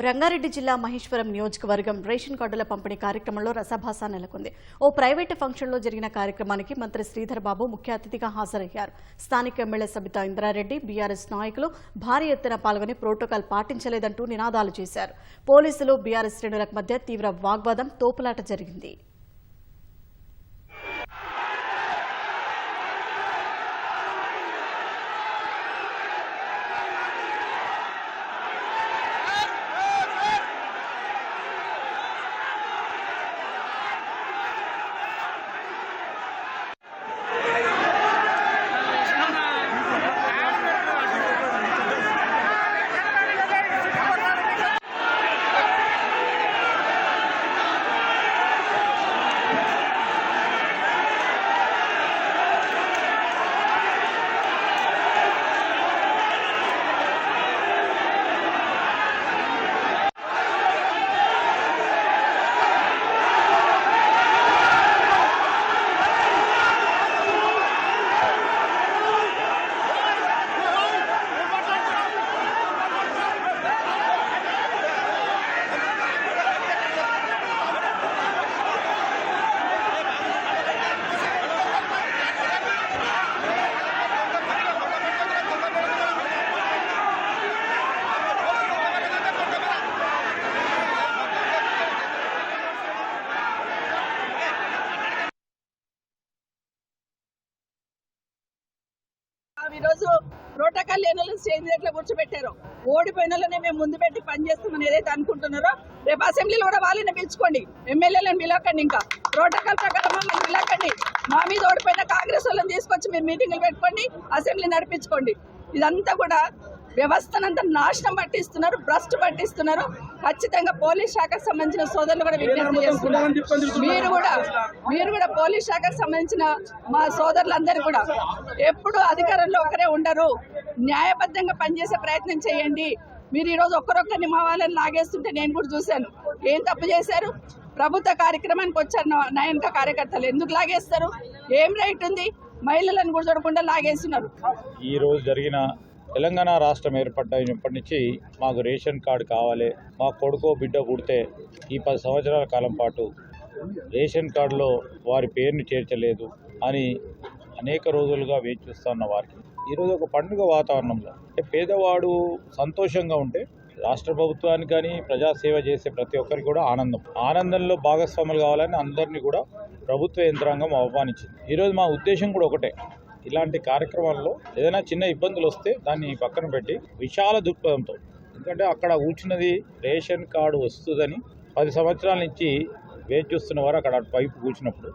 రంగారెడ్డి జిల్లా మహేశ్వరం నియోజకవర్గం రేషన్ కార్డుల పంపిణీ కార్యక్రమంలో రసభాస నెలకొంది. ఓ ప్రైవేటు ఫంక్షన్లో జరిగిన కార్యక్రమానికి మంత్రి శ్రీధర్ బాబు ముఖ్య అతిథిగా హాజరయ్యారు. స్థానిక ఎమ్మెల్యే సబితా ఇంద్రారెడ్డి, బీఆర్ఎస్ నాయకులు భారీ ఎత్తున పాల్గొని ప్రోటోకాల్ పాటించలేదంటూ నినాదాలు చేశారు. పోలీసులు బీఆర్ఎస్ శ్రేణుల మధ్య తీవ్ర వాగ్వాదం, తోపులాట జరిగింది. ఈరోజు ప్రోటోకాల్ లేని వాళ్ళని స్టేజ్ దగ్గర కూర్చోబెట్టారు. ఓడిపోయిన వాళ్ళనే మేము ముందు పెట్టి పనిచేస్తామని ఏదైతే అనుకుంటున్నారో రేపు అసెంబ్లీలో కూడా వాళ్ళని పిలుచుకోండి, ఎమ్మెల్యేలను పిలవకండి, ఇంకా ప్రోటోకాల్ ప్రకారం మమ్మల్ని పిలవకండి. మా మీద ఓడిపోయిన కాంగ్రెస్ వాళ్ళని తీసుకొచ్చి మీరు మీటింగ్లు పెట్టుకోండి, అసెంబ్లీ నడిపించుకోండి. ఇదంతా కూడా వ్యవస్థనంతా నాశనం పట్టిస్తున్నారు, భ్రష్టు పట్టిస్తున్నారు. ఖచ్చితంగా పోలీస్ శాఖకు సంబంధించిన సోదరులు కూడా విజ్ఞప్తి చేస్తున్నారు. మీరు కూడా పోలీస్ శాఖకు సంబంధించిన మా సోదరులందరూ కూడా ఎప్పుడు అధికారంలో ఒకరే ఉండరు, న్యాయబద్ధంగా పనిచేసే ప్రయత్నం చేయండి. మీరు ఈరోజు ఒక్కరొక్కరిని మా వాళ్ళని లాగేస్తుంటే నేను కూడా చూశాను. ఏం తప్పు చేశారు? ప్రభుత్వ కార్యక్రమానికి వచ్చారు నాయనక కార్యకర్తలు, ఎందుకు లాగేస్తారు? ఏం రైట్ ఉంది? మహిళలను కూడా చూడకుండా లాగేస్తున్నారు. ఈ రోజు జరిగిన తెలంగాణ రాష్ట్రం ఏర్పడినప్పటి నుంచి మాకు రేషన్ కార్డు కావాలి, మా కొడుకో బిడ్డ పుడితే ఈ 10 సంవత్సరాల కాలం పాటు రేషన్ కార్డులో వారి పేరుని చేర్చలేదు అని అనేక రోజులుగా వేచి చూస్తున్న వారికి ఈరోజు ఒక పండుగ వాతావరణంలో అంటే పేదవాడు సంతోషంగా ఉంటే రాష్ట్ర ప్రభుత్వానికి కానీ ప్రజాసేవ చేసే ప్రతి ఒక్కరికి కూడా ఆనందంలో భాగస్వాములు కావాలని అందరినీ కూడా ప్రభుత్వ యంత్రాంగం ఆహ్వానించింది. ఈరోజు మా ఉద్దేశం కూడా ఒకటే, ఇలాంటి కార్యక్రమాల్లో ఏదైనా చిన్న ఇబ్బందులు వస్తే దాన్ని పక్కన పెట్టి విశాల దృక్పథంతో, ఎందుకంటే అక్కడ కూర్చున్నది రేషన్ కార్డు వస్తుందని 10 సంవత్సరాల నుంచి వేచి చూస్తున్న వారు అక్కడ వైపు కూర్చున్నప్పుడు